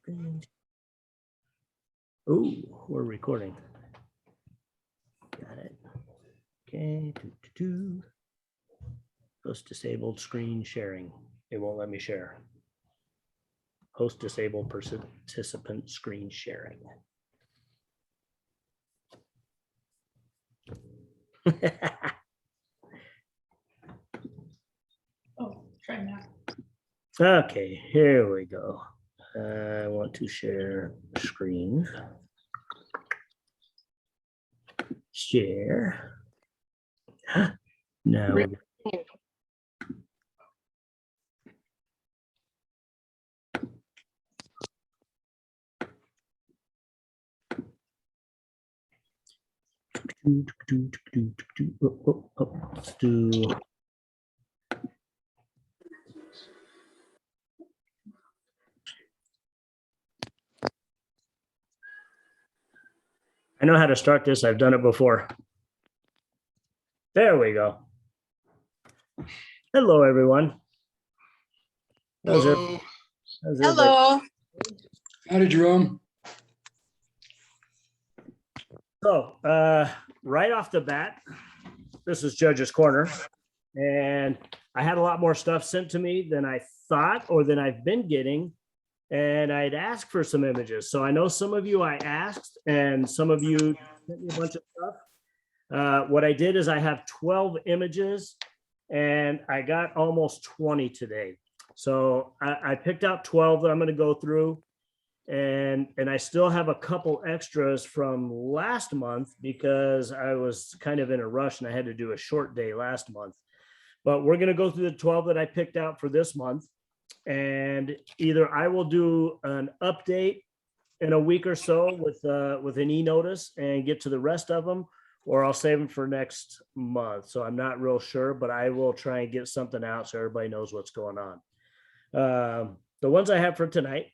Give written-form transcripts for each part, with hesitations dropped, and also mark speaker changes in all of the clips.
Speaker 1: Oh, we're recording. Got it. Okay. Host disabled screen sharing. It won't let me share. Host disabled participant screen sharing.
Speaker 2: Oh, try now.
Speaker 1: Okay, here we go. I want to share screen. Share. Now. Let's do. I know how to start this. I've done it before. There we go. Hello, everyone.
Speaker 3: Hello.
Speaker 2: Hello.
Speaker 3: Howdy, Jerome.
Speaker 1: So, right off the bat, this is Judge's Corner, and I had a lot more stuff sent to me than I thought or than I've been getting, and I'd asked for some images. So I know some of you I asked, and some of you sent me a bunch of stuff. What I did is I have 12 images, and I got almost 20 today. So I picked out 12 that I'm going to go through. And I still have a couple extras from last month because I was kind of in a rush and I had to do a short day last month. But we're going to go through the 12 that I picked out for this month. And either I will do an update in a week or so with an e-notice and get to the rest of them, or I'll save them for next month. So I'm not real sure, but I will try and get something out so everybody knows what's going on. The ones I have for tonight.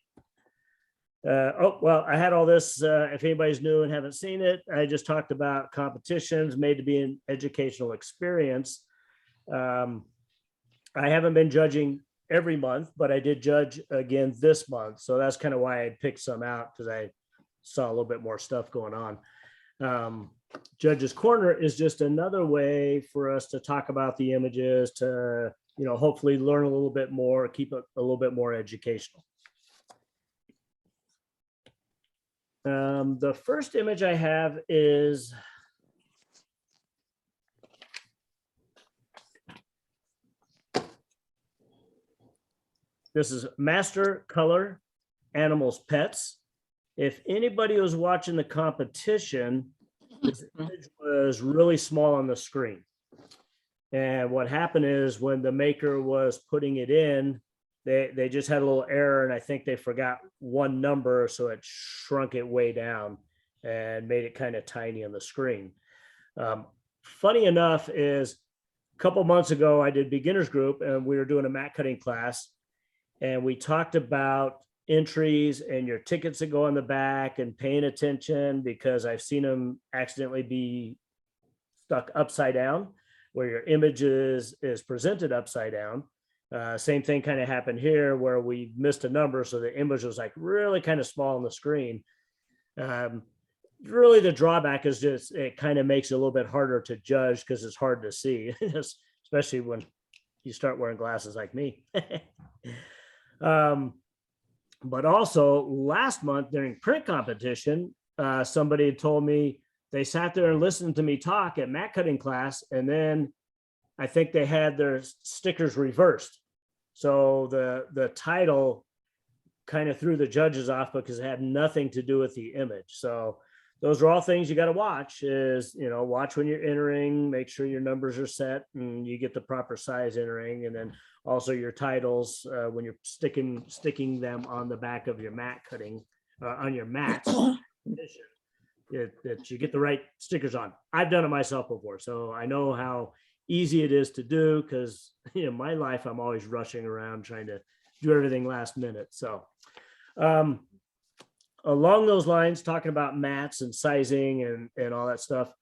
Speaker 1: I had all this. If anybody's new and haven't seen it, I just talked about competitions made to be an educational experience. I haven't been judging every month, but I did judge again this month. So that's kind of why I picked some out, because I saw a little bit more stuff going on. Judge's Corner is just another way for us to talk about the images, to, you know, hopefully learn a little bit more, keep it a little bit more educational. The first image I have is this is Master Color Animals Pets. If anybody was watching the competition, this image was really small on the screen. And what happened is when the maker was putting it in, they just had a little error, and I think they forgot one number, so it shrunk it way down and made it kind of tiny on the screen. Funny enough is a couple months ago, I did beginners group, and we were doing a mat cutting class, and we talked about entries and your tickets that go on the back and paying attention, because I've seen them accidentally be stuck upside down, where your image is presented upside down. Same thing kind of happened here, where we missed a number, so the image was like really kind of small on the screen. Really, the drawback is just it kind of makes it a little bit harder to judge because it's hard to see, especially when you start wearing glasses like me. But also last month during print competition, somebody had told me they sat there and listened to me talk at mat cutting class, and then I think they had their stickers reversed. So the title kind of threw the judges off because it had nothing to do with the image. So those are all things you got to watch, is, you know, watch when you're entering, make sure your numbers are set and you get the proper size entering. And then also your titles, when you're sticking them on the back of your mat cutting, on your mats, that you get the right stickers on. I've done it myself before, so I know how easy it is to do, because, you know, my life, I'm always rushing around trying to do everything last minute. So along those lines, talking about mats and sizing and all that stuff,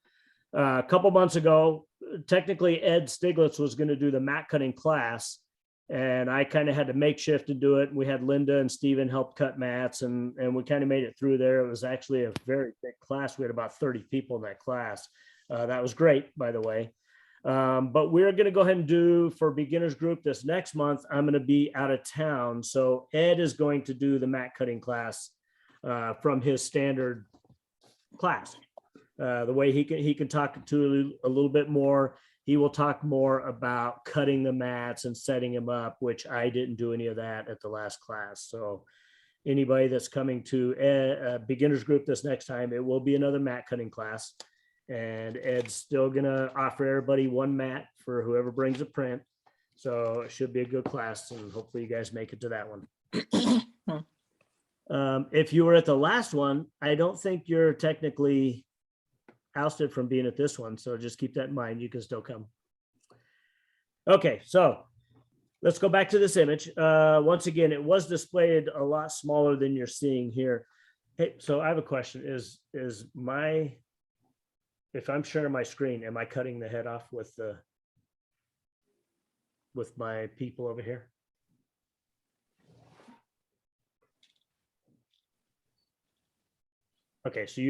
Speaker 1: a couple months ago, technically Ed Stiglitz was going to do the mat cutting class, and I kind of had to makeshift to do it. We had Linda and Steven help cut mats, and we kind of made it through there. It was actually a very big class. We had about 30 people in that class. That was great, by the way. But we're going to go ahead and do for beginners group this next month. I'm going to be out of town. So Ed is going to do the mat cutting class from his standard class. The way he can talk to a little bit more. He will talk more about cutting the mats and setting them up, which I didn't do any of that at the last class. So anybody that's coming to a beginners group this next time, it will be another mat cutting class. And Ed's still gonna offer everybody one mat for whoever brings a print. So it should be a good class, and hopefully you guys make it to that one. If you were at the last one, I don't think you're technically ousted from being at this one. So just keep that in mind. You can still come. Okay, so let's go back to this image. Once again, it was displayed a lot smaller than you're seeing here. Hey, so I have a question. If I'm sharing my screen, am I cutting the head off with my people over here? Okay, so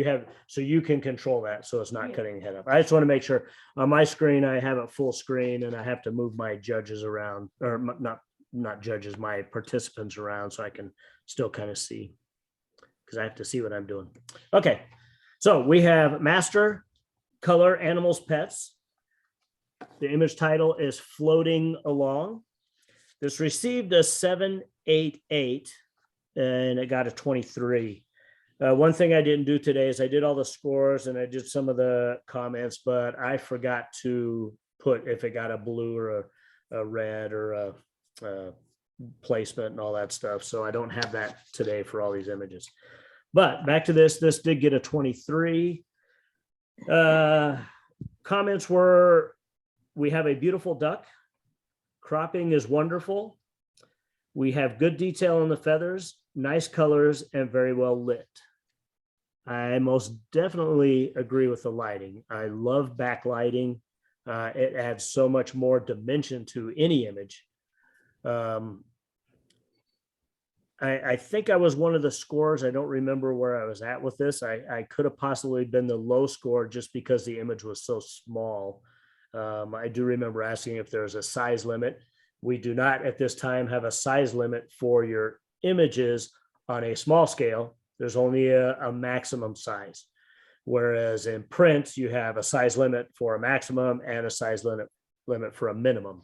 Speaker 1: you can control that, so it's not cutting the head off. I just want to make sure on my screen I have it full screen, and I have to move my judges around, or not judges, my participants around, so I can still kind of see, because I have to see what I'm doing. Okay, so we have master color animals pets. The image title is Floating Along. This received a 788 and it got a 23. One thing I didn't do today is I did all the scores and I did some of the comments, but I forgot to put if it got a blue or a red or a placement and all that stuff. So I don't have that today for all these images. But back to this did get a 23. Comments were, we have a beautiful duck. Cropping is wonderful. We have good detail on the feathers, nice colors, and very well lit. I most definitely agree with the lighting. I love backlighting. It adds so much more dimension to any image. I think I was one of the scores. I don't remember where I was at with this. I could have possibly been the low score just because the image was so small. I do remember asking if there's a size limit. We do not at this time have a size limit for your images on a small scale. There's only a maximum size. Whereas in print, you have a size limit for a maximum and a size limit for a minimum.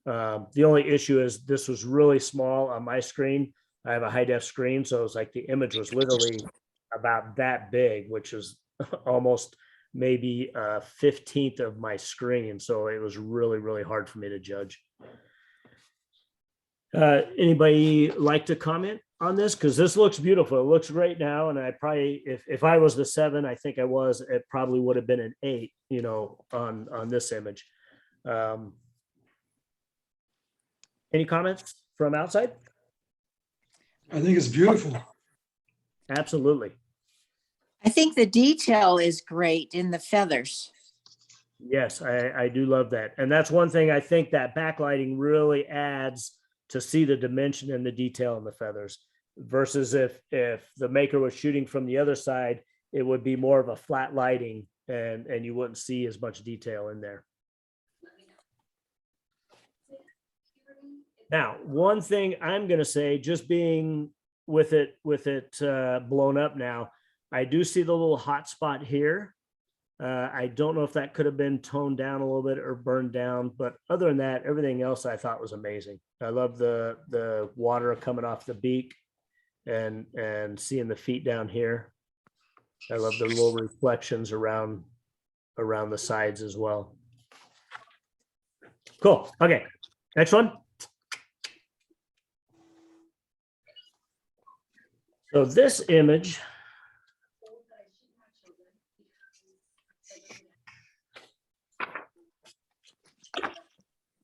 Speaker 1: The only issue is this was really small on my screen. I have a high def screen, so it's like the image was literally about that big, which is almost maybe a 15th of my screen. So it was really, really hard for me to judge. Anybody like to comment on this? Because this looks beautiful. It looks great now. And I probably, if I was the 7, I think I was, it probably would have been an 8, you know, on this image. Any comments from outside?
Speaker 3: I think it's beautiful.
Speaker 1: Absolutely.
Speaker 4: I think the detail is great in the feathers.
Speaker 1: Yes, I do love that. And that's one thing I think that backlighting really adds to see the dimension and the detail in the feathers versus if the maker was shooting from the other side, it would be more of a flat lighting and you wouldn't see as much detail in there. Now, one thing I'm going to say, just being with it blown up now, I do see the little hot spot here. I don't know if that could have been toned down a little bit or burned down, but other than that, everything else I thought was amazing. I love the water coming off the beak and seeing the feet down here. I love the little reflections around the sides as well. Cool. Okay, next one. So this image,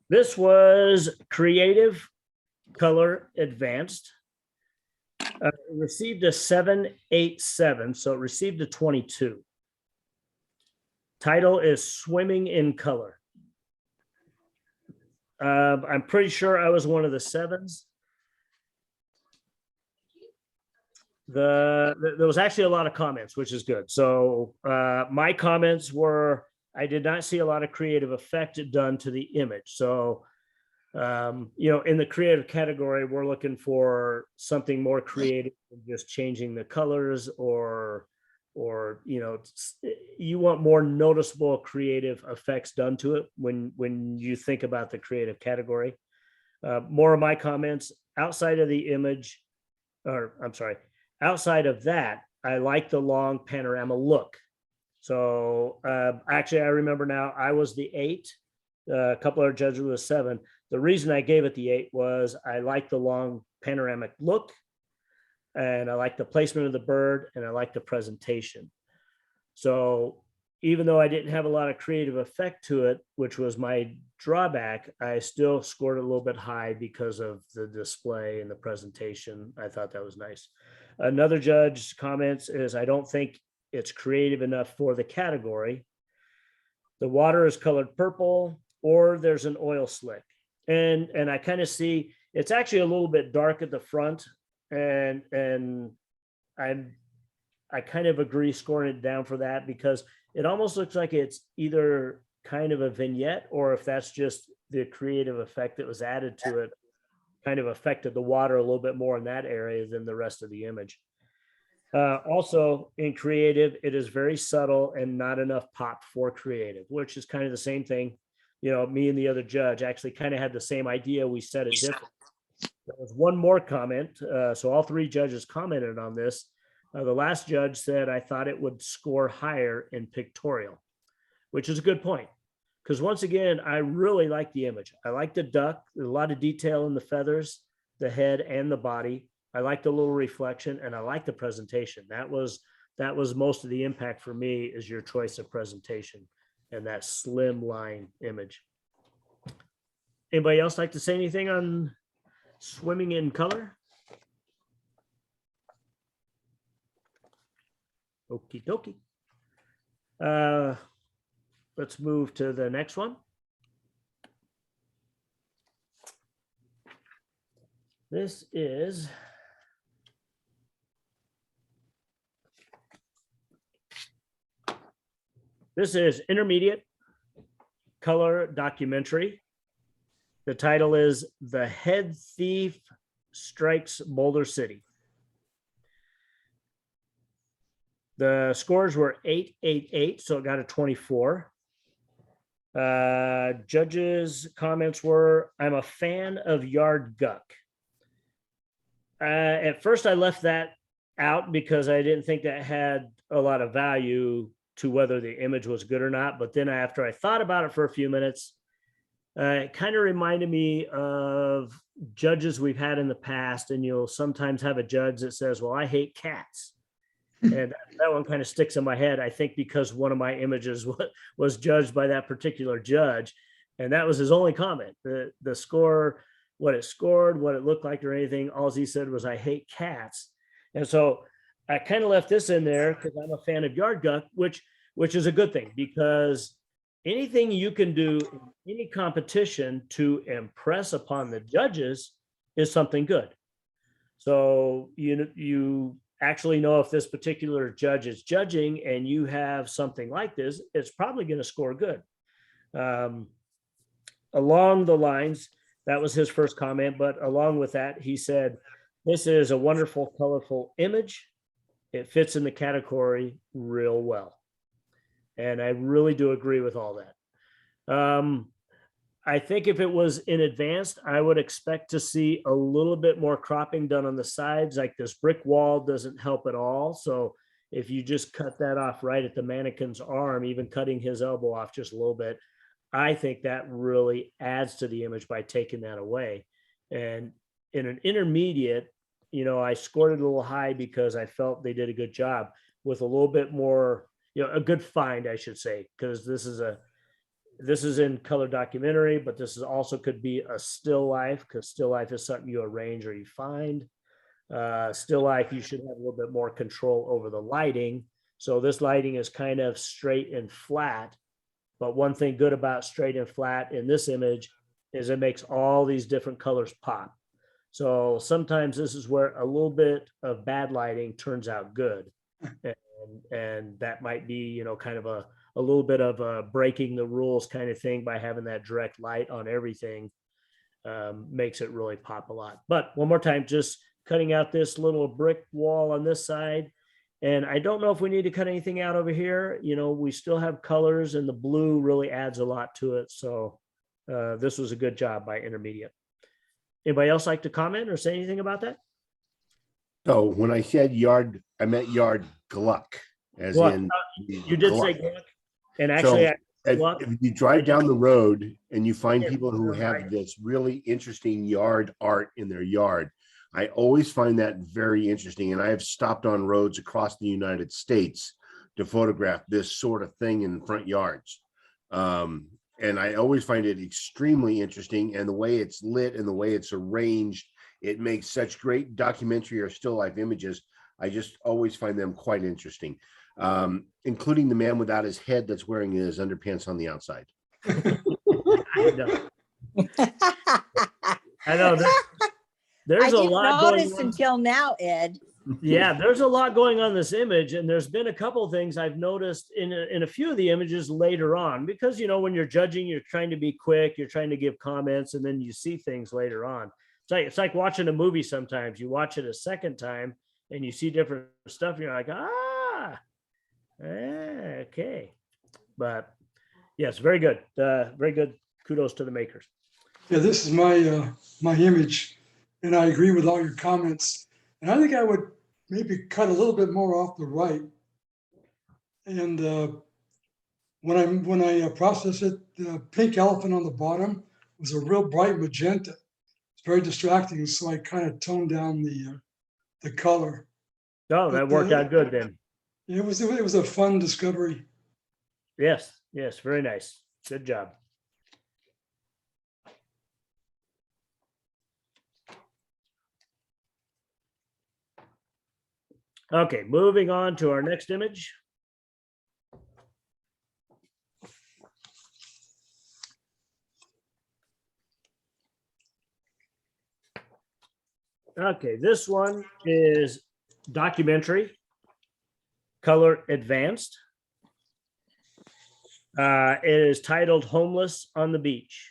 Speaker 1: this was Creative Color Advanced. It received a 787, so it received a 22. Title is Swimming in Color. I'm pretty sure I was one of the 7s. There was actually a lot of comments, which is good. So my comments were, I did not see a lot of creative effect done to the image. So, in the creative category, we're looking for something more creative than just changing the colors or you want more noticeable creative effects done to it when you think about the creative category. More of my comments outside of the image, or I'm sorry, outside of that, I like the long panorama look. So actually, I remember now I was the 8. A couple of judges was 7. The reason I gave it the 8 was I like the long panoramic look, and I like the placement of the bird, and I like the presentation. So even though I didn't have a lot of creative effect to it, which was my drawback, I still scored a little bit high because of the display and the presentation. I thought that was nice. Another judge's comments is, I don't think it's creative enough for the category. The water is colored purple, or there's an oil slick. And I kind of see it's actually a little bit dark at the front, and I kind of agree scoring it down for that, because it almost looks like it's either kind of a vignette, or if that's just the creative effect that was added to it, kind of affected the water a little bit more in that area than the rest of the image. Also in creative, it is very subtle and not enough pop for creative, which is kind of the same thing. Me and the other judge actually kind of had the same idea. We said it different. There was one more comment. So all 3 judges commented on this. The last judge said, I thought it would score higher in pictorial, which is a good point. Because once again, I really like the image. I like the duck. There's a lot of detail in the feathers, the head, and the body. I like the little reflection, and I like the presentation. That was most of the impact for me, is your choice of presentation and that slim line image. Anybody else like to say anything on swimming in color? Okie dokie. Let's move to the next one. This is intermediate color documentary. The title is The Head Thief Strikes Boulder City. The scores were 8, 8, 8, so it got a 24. Judges' comments were, I'm a fan of yard guck. At first, I left that out because I didn't think that had a lot of value to whether the image was good or not. But then after I thought about it for a few minutes, it kind of reminded me of judges we've had in the past. And you'll sometimes have a judge that says, well, I hate cats. And that one kind of sticks in my head, I think, because one of my images was judged by that particular judge. And that was his only comment. The score, what it scored, what it looked like or anything, all he said was, I hate cats. And so I kind of left this in there because I'm a fan of yard guck, which is a good thing, because anything you can do in any competition to impress upon the judges is something good. So you actually know if this particular judge is judging and you have something like this, it's probably going to score good. Along the lines, that was his first comment, but along with that, he said, this is a wonderful, colorful image. It fits in the category real well. And I really do agree with all that. I think if it was in advanced, I would expect to see a little bit more cropping done on the sides. Like this brick wall doesn't help at all. So if you just cut that off right at the mannequin's arm, even cutting his elbow off just a little bit, I think that really adds to the image by taking that away. And in an intermediate, I scored it a little high because I felt they did a good job with a little bit more, a good find, I should say, because this is in color documentary, but this is also could be a still life, because still life is something you arrange or you find. Still life, you should have a little bit more control over the lighting. So this lighting is kind of straight and flat. But one thing good about straight and flat in this image is it makes all these different colors pop. So sometimes this is where a little bit of bad lighting turns out good. And that might be, you know, kind of a little bit of a breaking the rules kind of thing by having that direct light on everything. Makes it really pop a lot. But one more time, just cutting out this little brick wall on this side. And I don't know if we need to cut anything out over here. You know, we still have colors, and the blue really adds a lot to it. So this was a good job by Intermediate. Anybody else like to comment or say anything about that?
Speaker 5: So when I said yard, I meant yard gluck, as
Speaker 1: Gluck.
Speaker 5: in
Speaker 1: You did say
Speaker 5: gluck.
Speaker 1: Gluck. And actually,
Speaker 5: If you drive down the road and you find people who have this really interesting yard art in their yard, I always find that very interesting. And I have stopped on roads across the United States to photograph this sort of thing in front yards. And I always find it extremely interesting. And the way it's lit and the way it's arranged, it makes such great documentary or still life images. I just always find them quite interesting, including the man without his head that's wearing his underpants on the outside.
Speaker 1: I know. I know. There's
Speaker 4: I
Speaker 1: a
Speaker 4: didn't
Speaker 1: lot going
Speaker 4: notice
Speaker 1: on.
Speaker 4: until now, Ed.
Speaker 1: Yeah, there's a lot going on in this image, and there's been a couple of things I've noticed in a few of the images later on, because, you know, when you're judging, you're trying to be quick, you're trying to give comments, and then you see things later on. It's like watching a movie. Sometimes you watch it a second time and you see different stuff, and you're like, okay. But yes, very good. Very good. Kudos to the makers.
Speaker 3: Yeah, this is my image, and I agree with all your comments. And I think I would maybe cut a little bit more off the right. And when I process it, the pink elephant on the bottom was a real bright magenta. It's very distracting, so I kind of toned down the color.
Speaker 1: Oh, that worked out good then.
Speaker 3: It was a fun discovery.
Speaker 1: Yes, very nice. Good job. Okay, moving on to our next image. Okay, this one is documentary, color advanced. It is titled Homeless on the Beach.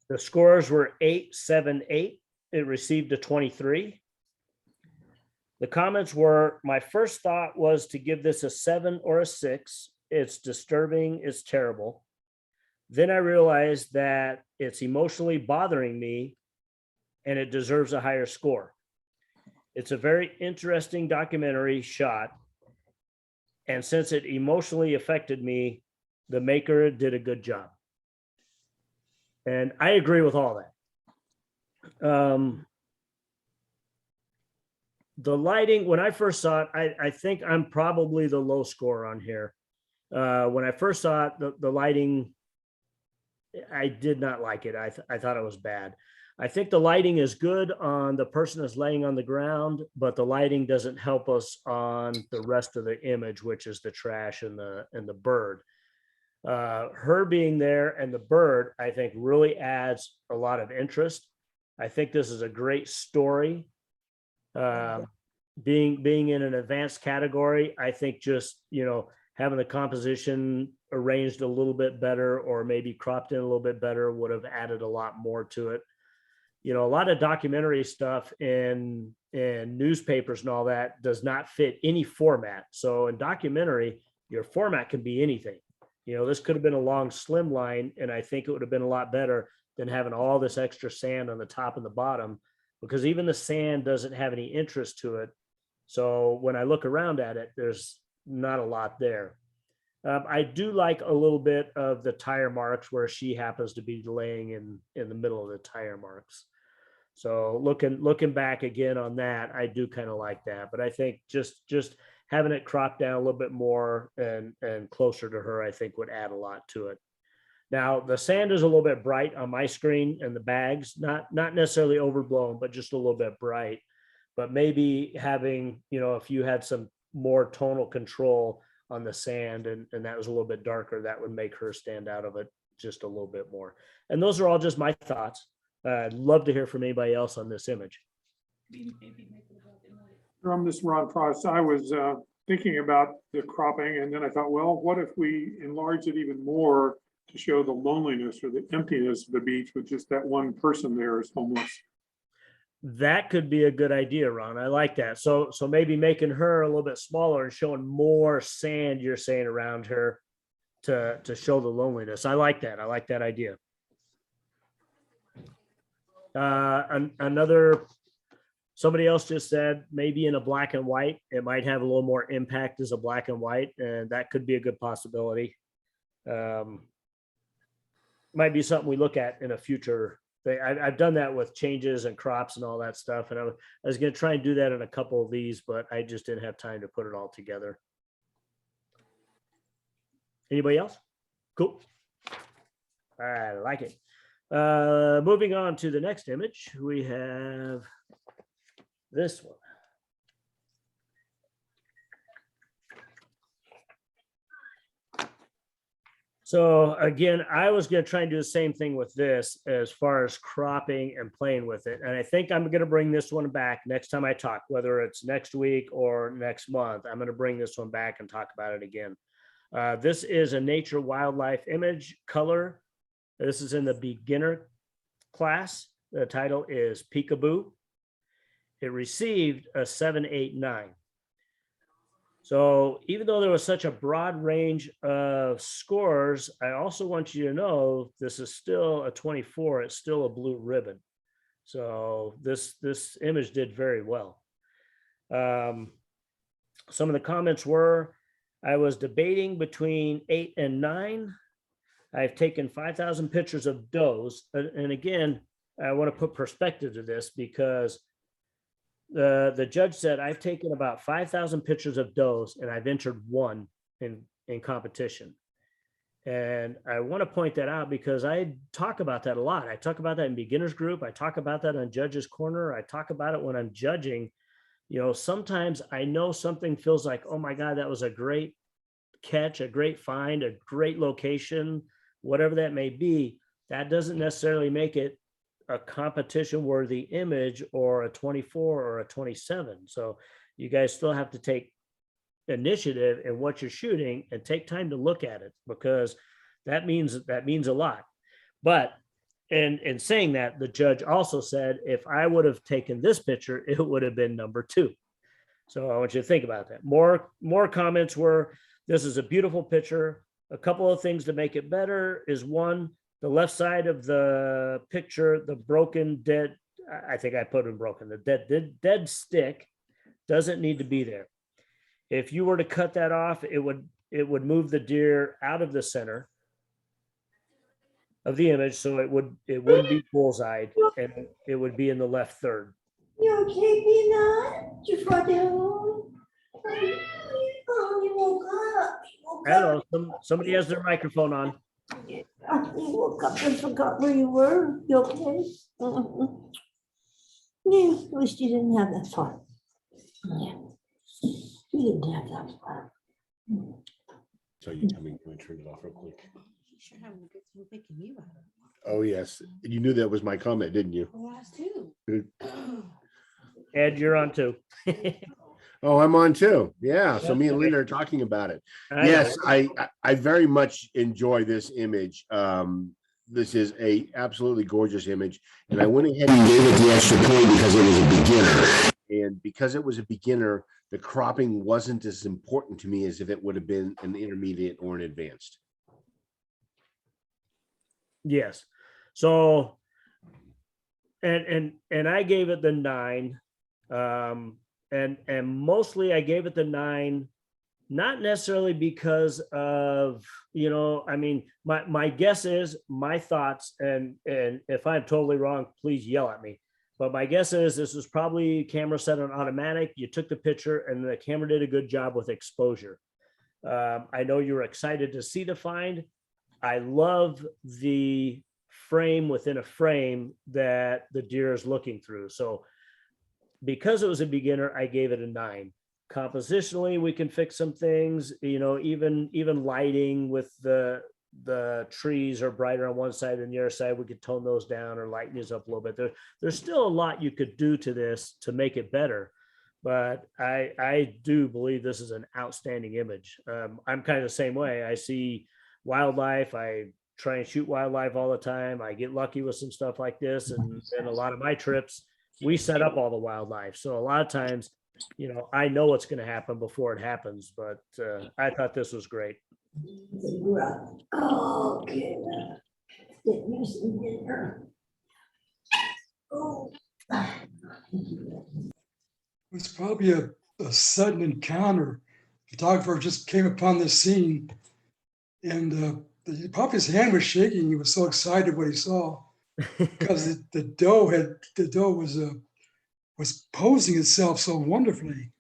Speaker 1: The scores were 8, 7, 8. It received a 23. The comments were, my first thought was to give this a 7 or a 6. It's disturbing, it's terrible. Then I realized that it's emotionally bothering me and it deserves a higher score. It's a very interesting documentary shot. And since it emotionally affected me, the maker did a good job. And I agree with all that. The lighting, when I first saw it, I think I'm probably the low score on here. When I first saw it, the lighting, I did not like it. I thought it was bad. I think the lighting is good on the person that's laying on the ground, but the lighting doesn't help us on the rest of the image, which is the trash and the bird. Her being there and the bird, I think really adds a lot of interest. I think this is a great story. Being in an advanced category, I think just, you know, having the composition arranged a little bit better or maybe cropped in a little bit better would have added a lot more to it. You know, a lot of documentary stuff in newspapers and all that does not fit any format. So in documentary, your format can be anything. You know, this could have been a long slim line, and I think it would have been a lot better than having all this extra sand on the top and the bottom, because even the sand doesn't have any interest to it. So when I look around at it, there's not a lot there. I do like a little bit of the tire marks where she happens to be laying in the middle of the tire marks. So looking back again on that, I do kind of like that. But I think just having it cropped down a little bit more and closer to her, I think would add a lot to it. Now, the sand is a little bit bright on my screen and the bags, not necessarily overblown, but just a little bit bright. But maybe having, you know, if you had some more tonal control on the sand and that was a little bit darker, that would make her stand out of it just a little bit more. And those are all just my thoughts. I'd love to hear from anybody else on this image.
Speaker 6: This is Ron Frost. I was thinking about the cropping, and then I thought, well, what if we enlarge it even more to show the loneliness or the emptiness of the beach with just that one person there is homeless?
Speaker 1: That could be a good idea, Ron. I like that. So maybe making her a little bit smaller and showing more sand, you're saying, around her to show the loneliness. I like that. I like that idea. Somebody else just said maybe in a black and white, it might have a little more impact as a black and white, and that could be a good possibility. Might be something we look at in a future thing. I've done that with changes and crops and all that stuff, and I was going to try and do that in a couple of these, but I just didn't have time to put it all together. Anybody else? Cool. I like it. Moving on to the next image, we have this one. So again, I was going to try and do the same thing with this as far as cropping and playing with it. And I think I'm going to bring this one back next time I talk, whether it's next week or next month. I'm going to bring this one back and talk about it again. This is a nature wildlife image color. This is in the beginner class. The title is Peekaboo. It received a 789. So even though there was such a broad range of scores, I also want you to know this is still a 24. It's still a blue ribbon. So this image did very well. Some of the comments were, I was debating between 8 and 9. I've taken 5,000 pictures of does. And again, I want to put perspective to this because the judge said, I've taken about 5,000 pictures of does and I've entered one in competition. And I want to point that out because I talk about that a lot. I talk about that in beginners group. I talk about that on Judge's Corner. I talk about it when I'm judging. You know, sometimes I know something feels like, oh my God, that was a great catch, a great find, a great location, whatever that may be. That doesn't necessarily make it a competition worthy image or a 24 or a 27. So you guys still have to take initiative in what you're shooting and take time to look at it, because that means a lot. But in saying that, the judge also said, if I would have taken this picture, it would have been number 2. So I want you to think about that. More comments were, this is a beautiful picture. A couple of things to make it better is, one, the left side of the picture, the broken dead, I think I put in broken, the dead stick doesn't need to be there. If you were to cut that off, it would move the deer out of the center of the image, so it wouldn't be bullseye, and it would be in the left third.
Speaker 7: You okay, Peanut? Did you fall down? Oh, you woke up.
Speaker 1: Hello, somebody has their microphone on.
Speaker 7: You woke up and forgot where you were. You okay? Yeah, at least you didn't have that far. Yeah. You didn't have that far.
Speaker 5: So you tell me, can I turn it off real quick?
Speaker 2: Sure having a good time picking you out.
Speaker 5: Oh, yes. You knew that was my comment, didn't you?
Speaker 2: Oh, us too.
Speaker 1: Ed, you're on too.
Speaker 5: Oh, I'm on too. Yeah. So me and Linda are talking about it. Yes, I very much enjoy this image. This is a absolutely gorgeous image. And I went ahead and gave it the extra point because it was a beginner. And because it was a beginner, the cropping wasn't as important to me as if it would have been an intermediate or an advanced.
Speaker 1: Yes. So, and I gave it the 9. And mostly I gave it the 9, not necessarily because of, I mean, my guess is, my thoughts, and if I'm totally wrong, please yell at me. But my guess is this was probably camera set on automatic. You took the picture and the camera did a good job with exposure. I know you were excited to see the find. I love the frame within a frame that the deer is looking through. So because it was a beginner, I gave it a 9. Compositionally, we can fix some things, even lighting with the the trees are brighter on one side than the other side, we could tone those down or lighten these up a little bit. There's still a lot you could do to this to make it better. But I do believe this is an outstanding image. I'm kind of the same way. I see wildlife. I try and shoot wildlife all the time. I get lucky with some stuff like this. And a lot of my trips, we set up all the wildlife. So a lot of times, I know what's going to happen before it happens. But I thought this was great.
Speaker 7: Okay. Get me some dinner. Oh.
Speaker 3: It was probably a sudden encounter. Photographer just came upon the scene, and probably his hand was shaking. He was so excited what he saw because the doe was posing itself so wonderfully.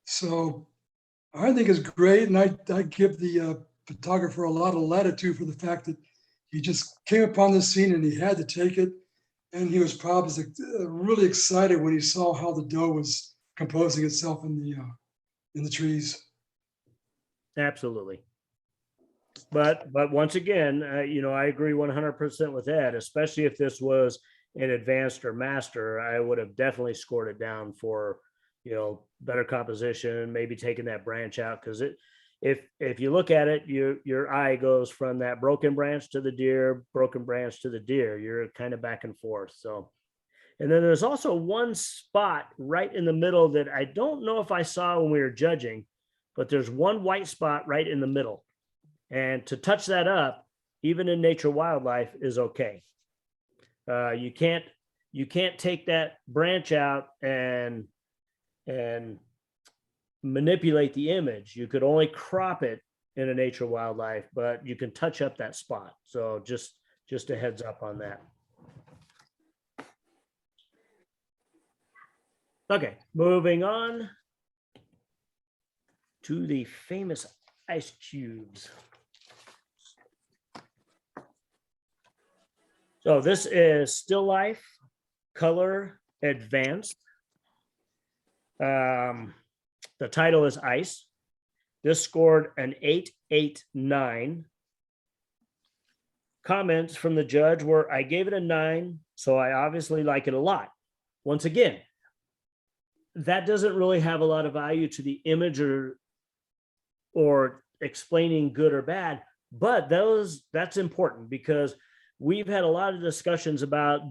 Speaker 3: So I think it's great, and I give the photographer a lot of latitude for the fact that he just came upon the scene and he had to take it, and he was probably really excited when he saw how the doe was composing itself in the trees.
Speaker 1: Absolutely. But once again, I agree 100% with Ed, especially if this was an advanced or master. I would have definitely scored it down for, better composition, maybe taking that branch out. Because if you look at it, your eye goes from that broken branch to the deer, broken branch to the deer. You're kind of back and forth. So, and then there's also one spot right in the middle that I don't know if I saw when we were judging, but there's one white spot right in the middle. And to touch that up, even in nature wildlife, is okay. You can't take that branch out and manipulate the image. You could only crop it in a nature wildlife, but you can touch up that spot. So just a heads up on that. Okay, moving on to the famous ice cubes. So this is Still Life, Color Advanced. The title is Ice. This scored an 889. Comments from the judge were, I gave it a 9, so I obviously like it a lot. Once again, that doesn't really have a lot of value to the image or explaining good or bad, but that's important because we've had a lot of discussions about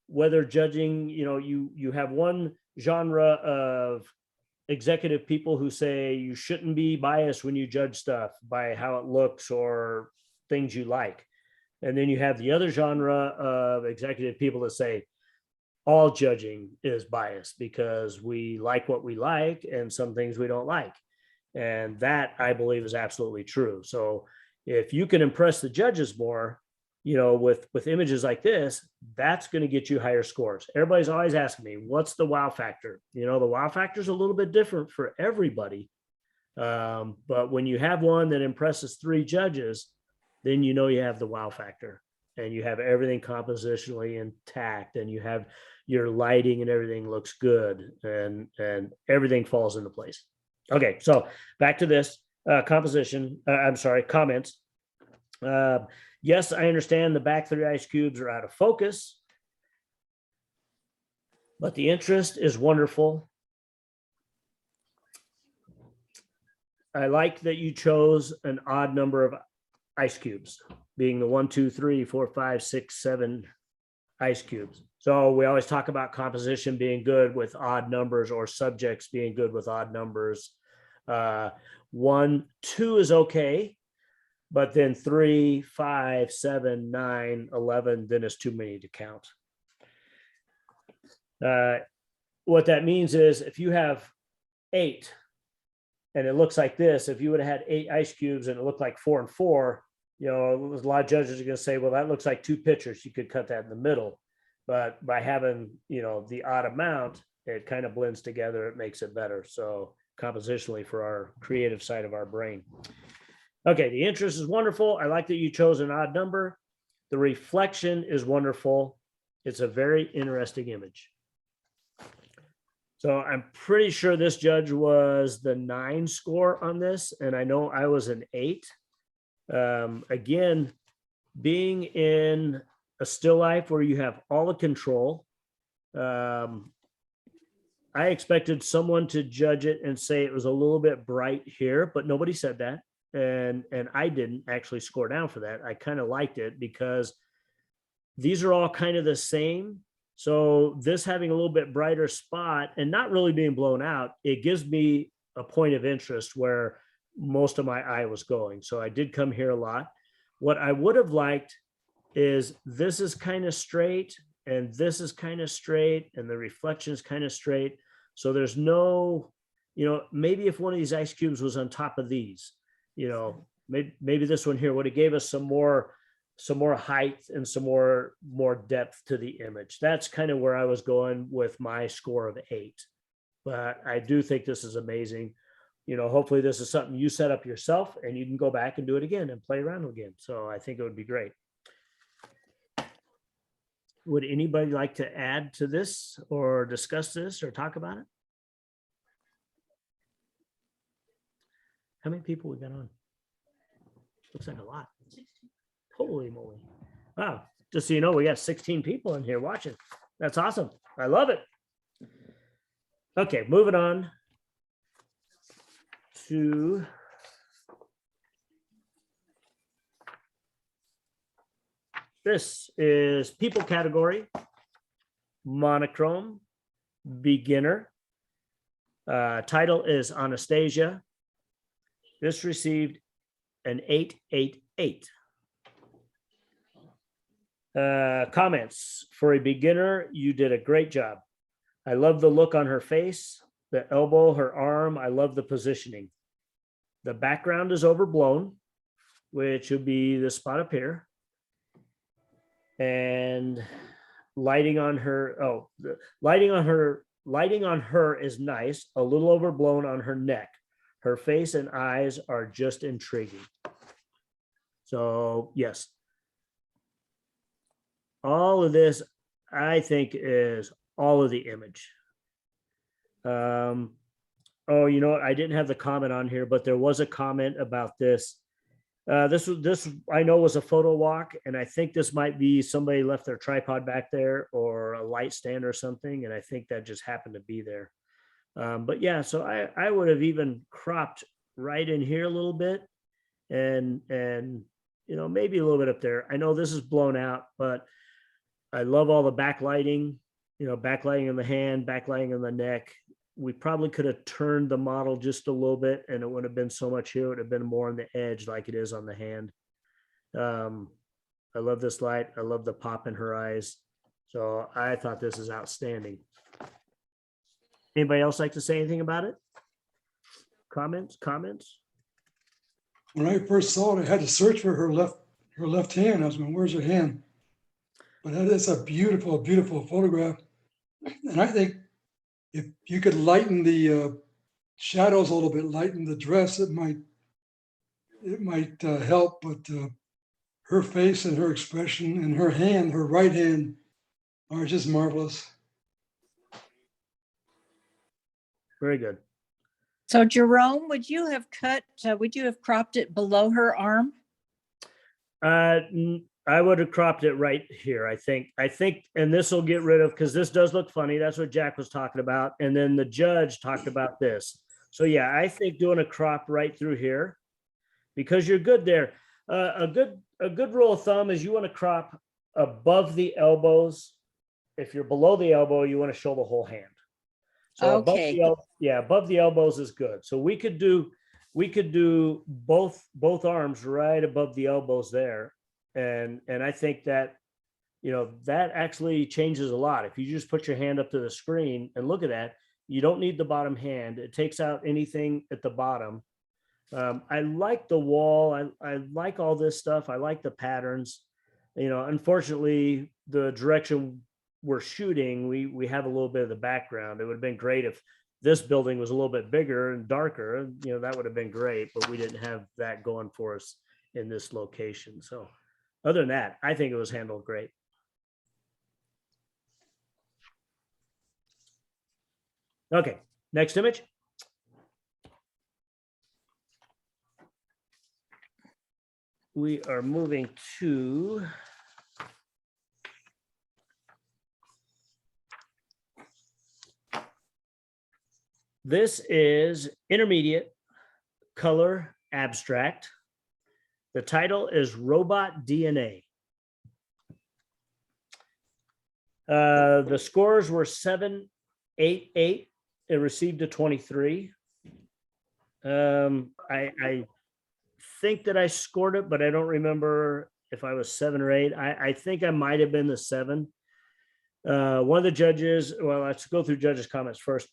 Speaker 1: whether judging, you have one genre of executive people who say you shouldn't be biased when you judge stuff by how it looks or things you like. And then you have the other genre of executive people that say all judging is biased because we like what we like and some things we don't like. And that, I believe, is absolutely true. So if you can impress the judges more, with images like this, that's going to get you higher scores. Everybody's always asking me, what's the wow factor? The wow factor is a little bit different for everybody. But when you have one that impresses 3 judges, then you have the wow factor and you have everything compositionally intact and you have your lighting and everything looks good and everything falls into place. Okay, so back to this comments. Yes, I understand the back 3 ice cubes are out of focus, but the interest is wonderful. I like that you chose an odd number of ice cubes, being the 1, 2, 3, 4, 5, 6, 7 ice cubes. So we always talk about composition being good with odd numbers or subjects being good with odd numbers. 1, 2 is okay. But then 3, 5, 7, 9, 11, then it's too many to count. What that means is if you have 8 and it looks like this, if you would have had 8 ice cubes and it looked like 4 and 4, a lot of judges are going to say, well, that looks like 2 pictures. You could cut that in the middle. But by having, the odd amount, it kind of blends together. It makes it better. So compositionally for our creative side of our brain. Okay, the interest is wonderful. I like that you chose an odd number. The reflection is wonderful. It's a very interesting image. So I'm pretty sure this judge was the 9 score on this, and I know I was an 8. Again, being in a still life where you have all the control, I expected someone to judge it and say it was a little bit bright here, but nobody said that. And I didn't actually score down for that. I kind of liked it because these are all kind of the same. So this having a little bit brighter spot and not really being blown out, it gives me a point of interest where most of my eye was going. So I did come here a lot. What I would have liked is this is kind of straight and this is kind of straight and the reflection is kind of straight. So there's no, maybe if one of these ice cubes was on top of these, maybe this one here would have gave us some more height and some more depth to the image. That's kind of where I was going with my score of 8. But I do think this is amazing. Hopefully this is something you set up yourself and you can go back and do it again and play around again. So I think it would be great. Would anybody like to add to this or discuss this or talk about it? How many people we got on? Looks like a lot. Holy moly. Wow. Just so you know, we got 16 people in here watching. That's awesome. I love it. Okay, moving on to this is people category, monochrome, beginner. Title is Anastasia. This received an 888. Comments: for a beginner, you did a great job. I love the look on her face, the elbow, her arm. I love the positioning. The background is overblown, which would be this spot up here. And lighting on her, the lighting on her is nice, a little overblown on her neck. Her face and eyes are just intriguing. So yes, all of this, I think, is all of the image. Oh, you know what? I didn't have the comment on here, but there was a comment about this. This I know was a photo walk, and I think this might be somebody left their tripod back there or a light stand or something, and I think that just happened to be there. But yeah, so I would have even cropped right in here a little bit, and maybe a little bit up there. I know this is blown out, but I love all the backlighting, backlighting in the hand, backlighting in the neck. We probably could have turned the model just a little bit and it would have been so much here. It would have been more on the edge like it is on the hand. I love this light. I love the pop in her eyes. So I thought this is outstanding. Anybody else like to say anything about it? Comments?
Speaker 3: When I first saw it, I had to search for her left hand. I was going, where's her hand? But that is a beautiful, beautiful photograph. And I think if you could lighten the shadows a little bit, lighten the dress, it might help. But her face and her expression and her hand, her right hand, are just marvelous.
Speaker 1: Very good.
Speaker 4: So Jerome, would you have cropped it below her arm?
Speaker 1: I would have cropped it right here. I think, and this will get rid of, because this does look funny. That's what Jack was talking about. And then the judge talked about this. So yeah, I think doing a crop right through here, because you're good there. A good rule of thumb is you want to crop above the elbows. If you're below the elbow, you want to show the whole hand. So
Speaker 4: Okay.
Speaker 1: above the elbows is good. So we could do both arms right above the elbows there. And I think that, that actually changes a lot. If you just put your hand up to the screen and look at that, you don't need the bottom hand. It takes out anything at the bottom. I like the wall. I like all this stuff. I like the patterns. Unfortunately, the direction we're shooting, we have a little bit of the background. It would have been great if this building was a little bit bigger and darker. That would have been great, but we didn't have that going for us in this location. So other than that, I think it was handled great. Okay, next image. we are moving to this is intermediate color abstract. The title is Robot DNA. The scores were 7, 8, 8. It received a 23. I think that I scored it, but I don't remember if I was 7 or 8. I think I might have been the 7. One of the judges, well, let's go through judges' comments first.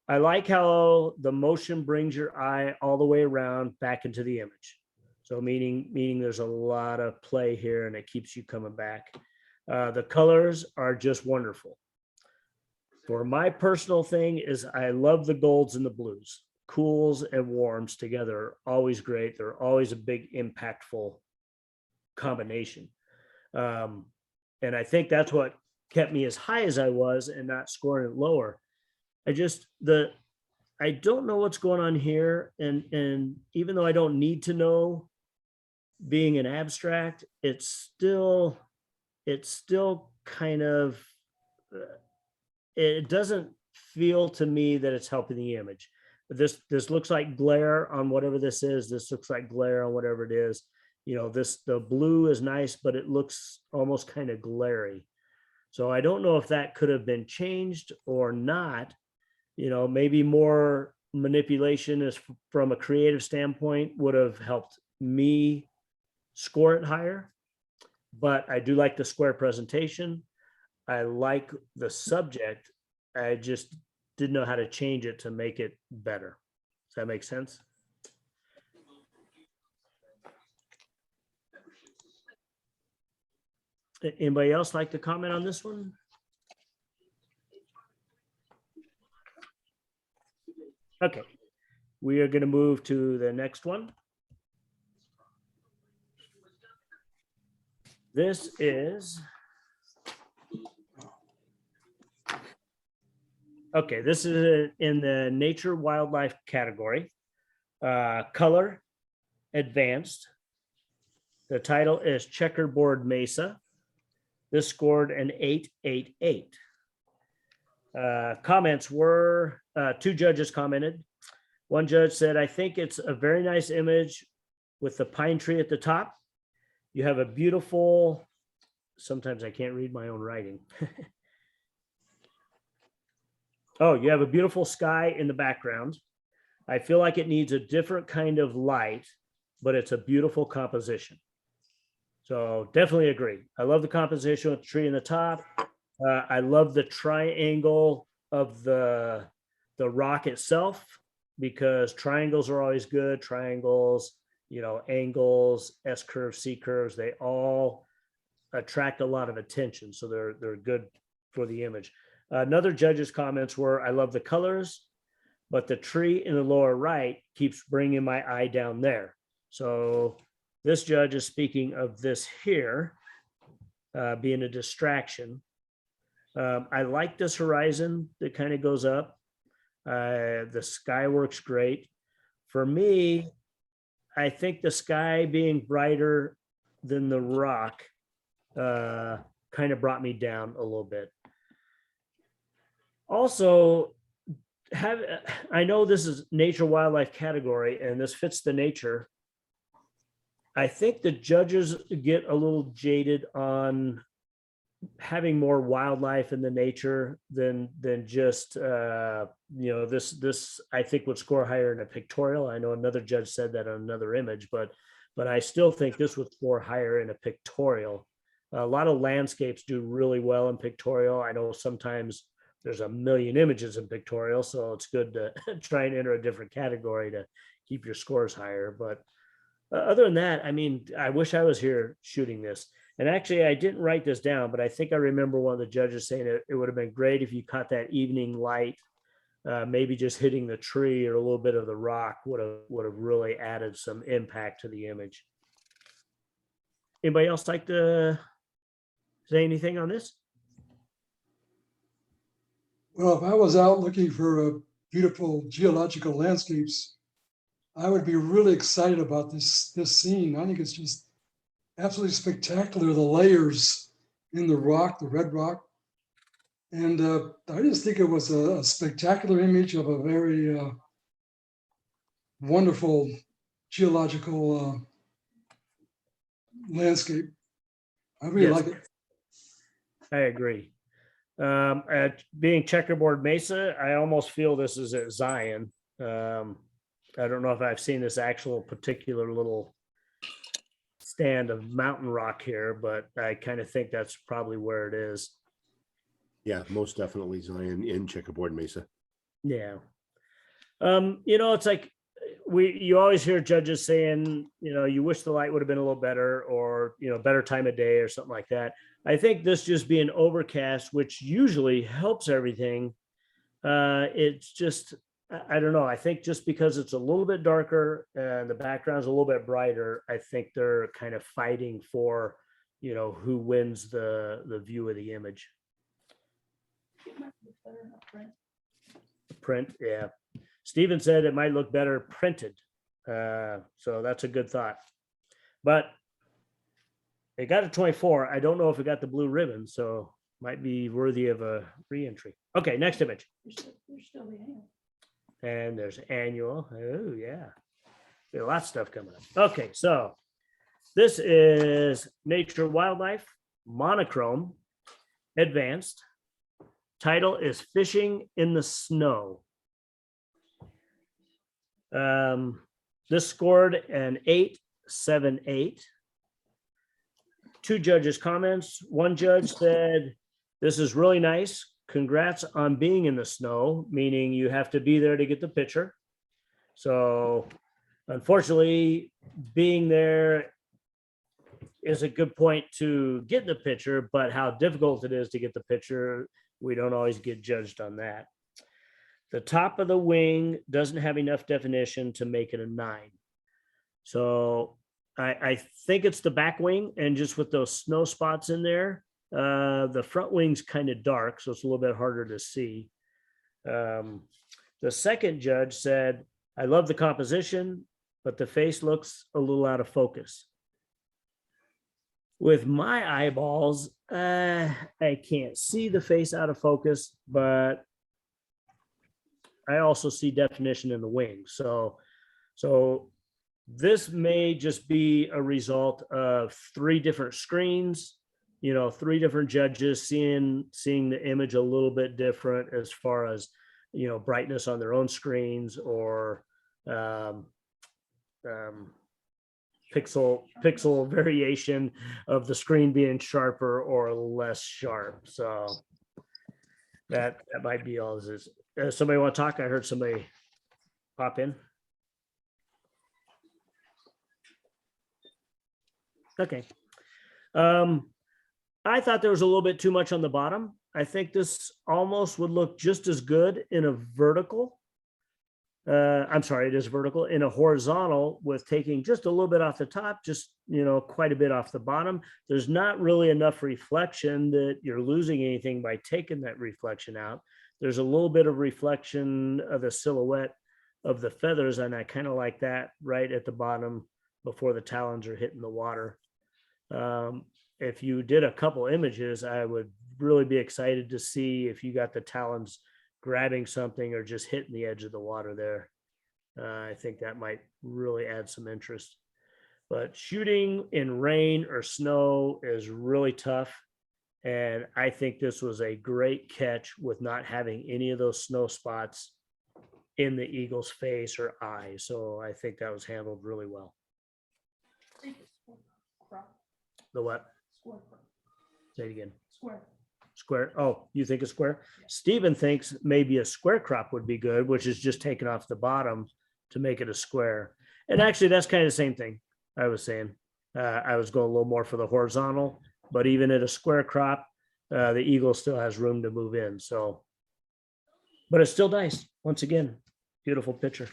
Speaker 1: I like how the motion brings your eye all the way around back into the image. So meaning there's a lot of play here and it keeps you coming back. The colors are just wonderful. For my personal thing is I love the golds and the blues. Cools and warms together are always great. They're always a big impactful combination. And I think that's what kept me as high as I was and not scoring it lower. I don't know what's going on here. And even though I don't need to know, being an abstract, it's still kind of, it doesn't feel to me that it's helping the image. This looks like glare on whatever this is. This looks like glare on whatever it is. You know, the blue is nice, but it looks almost kind of glary. So I don't know if that could have been changed or not. You know, maybe more manipulation is from a creative standpoint would have helped me score it higher. But I do like the square presentation. I like the subject. I just didn't know how to change it to make it better. Does that make sense? Anybody else like to comment on this one? Okay, we are going to move to the next one. This is, okay, this is in the nature wildlife category. Color, advanced. The title is Checkerboard Mesa. This scored an 888. Comments were, 2 judges commented. One judge said, I think it's a very nice image with the pine tree at the top. You have a beautiful, sometimes I can't read my own writing. Oh, you have a beautiful sky in the background. I feel like it needs a different kind of light, but it's a beautiful composition. So definitely agree. I love the composition with the tree in the top. I love the triangle of the rock itself, because triangles are always good. Triangles, you know, angles, S curves, C curves, they all attract a lot of attention. So they're good for the image. Another judge's comments were, I love the colors, but the tree in the lower right keeps bringing my eye down there. So this judge is speaking of this here being a distraction. I like this horizon that kind of goes up. The sky works great. For me, I think the sky being brighter than the rock kind of brought me down a little bit. Also, I know this is nature wildlife category and this fits the nature. I think the judges get a little jaded on having more wildlife in the nature than just you know, this I think would score higher in a pictorial. I know another judge said that on another image, but I still think this would score higher in a pictorial. A lot of landscapes do really well in pictorial. I know sometimes there's a million images in pictorial, so it's good to try and enter a different category to keep your scores higher. But other than that, I mean, I wish I was here shooting this. And actually, I didn't write this down, but I think I remember one of the judges saying it would have been great if you caught that evening light, maybe just hitting the tree or a little bit of the rock would have really added some impact to the image. Anybody else like to say anything on this?
Speaker 3: Well, if I was out looking for beautiful geological landscapes, I would be really excited about this scene. I think it's just absolutely spectacular, the layers in the rock, the red rock. And I just think it was a spectacular image of a very wonderful geological landscape. I really
Speaker 1: Yes.
Speaker 3: like it.
Speaker 1: I agree. At being Checkerboard Mesa, I almost feel this is at Zion. I don't know if I've seen this actual particular little stand of mountain rock here, but I kind of think that's probably where it is.
Speaker 5: Yeah, most definitely Zion in Checkerboard Mesa.
Speaker 1: Yeah. It's like you always hear judges saying, you wish the light would have been a little better, or, better time of day or something like that. I think this just being overcast, which usually helps everything. It's just, I don't know. I think just because it's a little bit darker and the background's a little bit brighter, I think they're kind of fighting for, who wins the view of the image. Print, yeah. Steven said it might look better printed. So that's a good thought. But it got a 24. I don't know if it got the blue ribbon, so might be worthy of a re-entry. Okay, next image. And there's annual. Oh, yeah. Got a lot of stuff coming up. Okay, so this is Nature Wildlife, monochrome, advanced. Title is Fishing in the Snow. This scored an 8.78. 2 judges' comments. One judge said, "This is really nice. Congrats on being in the snow," meaning you have to be there to get the picture. So unfortunately, being there is a good point to get the picture, but how difficult it is to get the picture, we don't always get judged on that. The top of the wing doesn't have enough definition to make it a 9. So I think it's the back wing, and just with those snow spots in there, the front wing's kind of dark, so it's a little bit harder to see. The second judge said, "I love the composition, but the face looks a little out of focus." With my eyeballs, I can't see the face out of focus, but I also see definition in the wings. So this may just be a result of 3 different screens, 3 different judges seeing the image a little bit different as far as, brightness on their own screens, or pixel variation of the screen being sharper or less sharp. So that might be all this is. Somebody want to talk? I heard somebody pop in. Okay. I thought there was a little bit too much on the bottom. I think this almost would look just as good in a vertical. I'm sorry, it is vertical. In a horizontal, with taking just a little bit off the top, just, quite a bit off the bottom. There's not really enough reflection that you're losing anything by taking that reflection out. There's a little bit of reflection of the silhouette of the feathers, and I kind of like that right at the bottom before the talons are hitting the water. If you did a couple images, I would really be excited to see if you got the talons grabbing something or just hitting the edge of the water there. I think that might really add some interest. But shooting in rain or snow is really tough. And I think this was a great catch with not having any of those snow spots in the eagle's face or eye. So I think that was handled really well. The what? Say it again. Square. Oh, you think a square? Stephen thinks maybe a square crop would be good, which is just taken off the bottom to make it a square. And actually, that's kind of the same thing I was saying. I was going a little more for the horizontal, but even at a square crop, the eagle still has room to move in. So, but it's still nice. Once again, beautiful picture.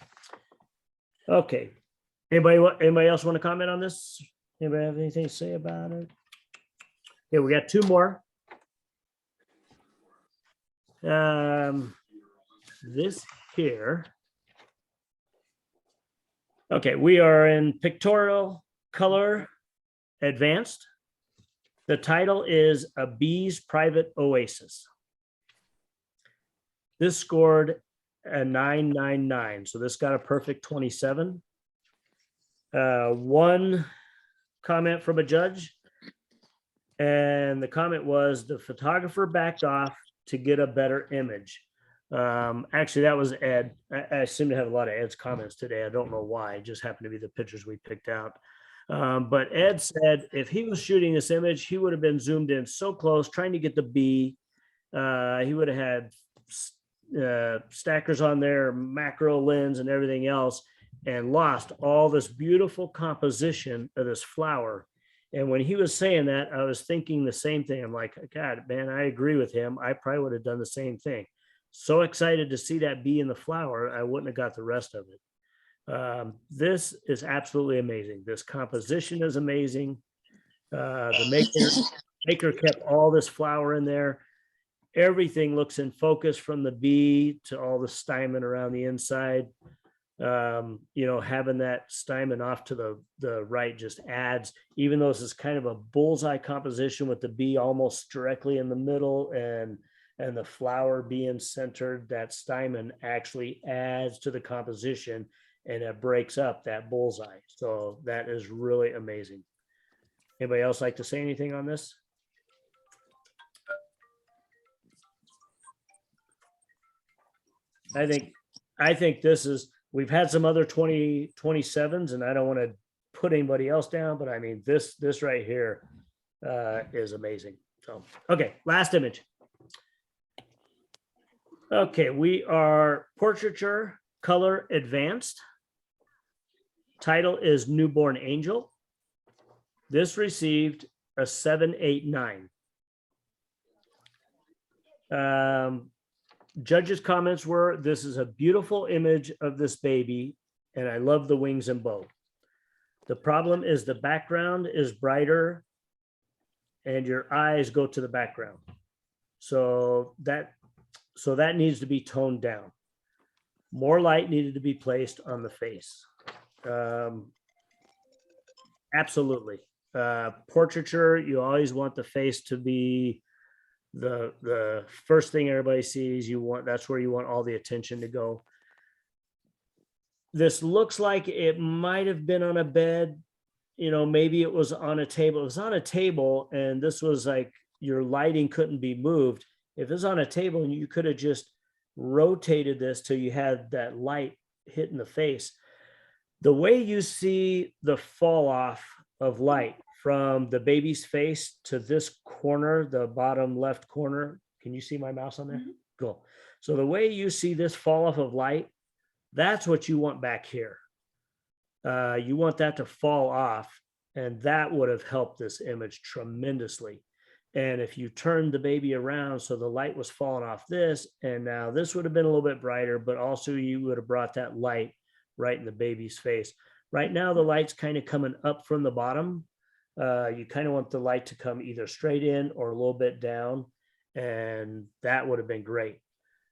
Speaker 1: Okay. Anybody else want to comment on this? Anybody have anything to say about it? Okay, we got 2 more. This here. Okay, we are in pictorial, color, advanced. The title is A Bee's Private Oasis. This scored a 999, so this got a perfect 27. One comment from a judge, and the comment was the photographer backed off to get a better image. Actually, that was Ed. I seem to have a lot of Ed's comments today. I don't know why. It just happened to be the pictures we picked out. But Ed said if he was shooting this image, he would have been zoomed in so close, trying to get the bee. He would have had stackers on there, macro lens, and everything else, and lost all this beautiful composition of this flower. And when he was saying that, I was thinking the same thing. I'm like, God, man, I agree with him. I probably would have done the same thing. So excited to see that bee in the flower, I wouldn't have got the rest of it. This is absolutely amazing. This composition is amazing. The maker kept all this flower in there. Everything looks in focus from the bee to all the stymon around the inside. Having that stymon off to the right just adds, even though this is kind of a bullseye composition with the bee almost directly in the middle and the flower being centered, that stymon actually adds to the composition and it breaks up that bullseye. So that is really amazing. Anybody else like to say anything on this? I think this is, we've had some other 2027s and I don't want to put anybody else down, but I mean, this right here is amazing. So, okay, last image. Okay, we are portraiture color advanced. Title is Newborn Angel. This received a 789. Judges' comments were, this is a beautiful image of this baby, and I love the wings and bow. The problem is the background is brighter and your eyes go to the background. So that needs to be toned down. More light needed to be placed on the face. Absolutely. Portraiture, you always want the face to be the first thing everybody sees. That's where you want all the attention to go. This looks like it might have been on a bed, maybe it was on a table. It was on a table, and this was like your lighting couldn't be moved. If it was on a table, and you could have just rotated this till you had that light hitting the face. The way you see the fall off of light from the baby's face to this corner, the bottom left corner. Can you see my mouse on there? Mm-hmm. Cool. So the way you see this fall off of light, that's what you want back here. You want that to fall off, and that would have helped this image tremendously. And if you turned the baby around so the light was falling off this, and now this would have been a little bit brighter, but also you would have brought that light right in the baby's face. Right now, the light's kind of coming up from the bottom. You kind of want the light to come either straight in or a little bit down, and that would have been great.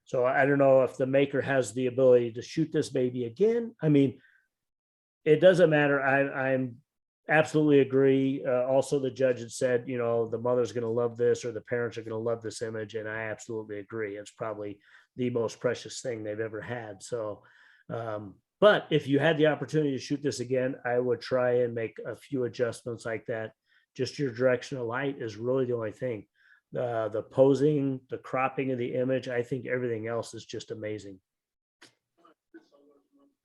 Speaker 1: So I don't know if the maker has the ability to shoot this baby again. I mean, it doesn't matter. I'm absolutely agree. Also, the judge had said, the mother's going to love this, or the parents are going to love this image. And I absolutely agree. It's probably the most precious thing they've ever had. So, but if you had the opportunity to shoot this again, I would try and make a few adjustments like that. Just your direction of light is really the only thing. The posing, the cropping of the image, I think everything else is just amazing.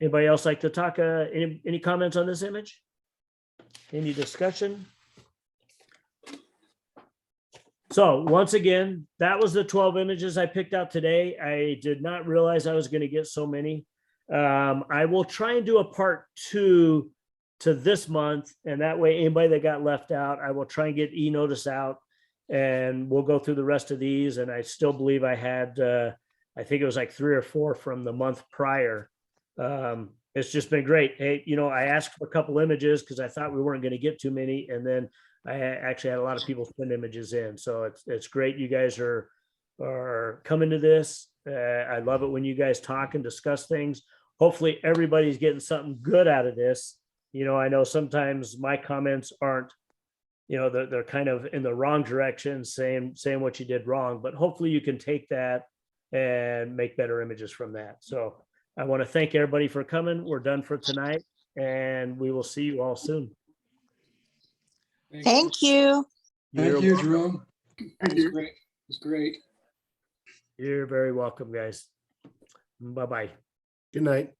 Speaker 1: Anybody else like to talk? Any comments on this image? Any discussion? So once again, that was the 12 images I picked out today. I did not realize I was going to get so many. I will try and do a part 2 to this month, and that way anybody that got left out, I will try and get e-notice out, and we'll go through the rest of these. And I still believe I had, I think it was like 3 or 4 from the month prior. It's just been great. Hey, I asked for a couple images because I thought we weren't going to get too many, and then I actually had a lot of people send images in. So it's great. You guys are coming to this. I love it when you guys talk and discuss things. Hopefully everybody's getting something good out of this. I know sometimes my comments aren't they're kind of in the wrong direction, saying what you did wrong, but hopefully you can take that and make better images from that. So I want to thank everybody for coming. We're done for tonight, and we will see you all soon.
Speaker 4: Thank you.
Speaker 3: Thank
Speaker 1: You're
Speaker 3: you,
Speaker 1: welcome.
Speaker 3: Jerome.
Speaker 6: Thank you.
Speaker 8: Great. It's great.
Speaker 1: You're very welcome, guys. Bye-bye.
Speaker 5: Good night.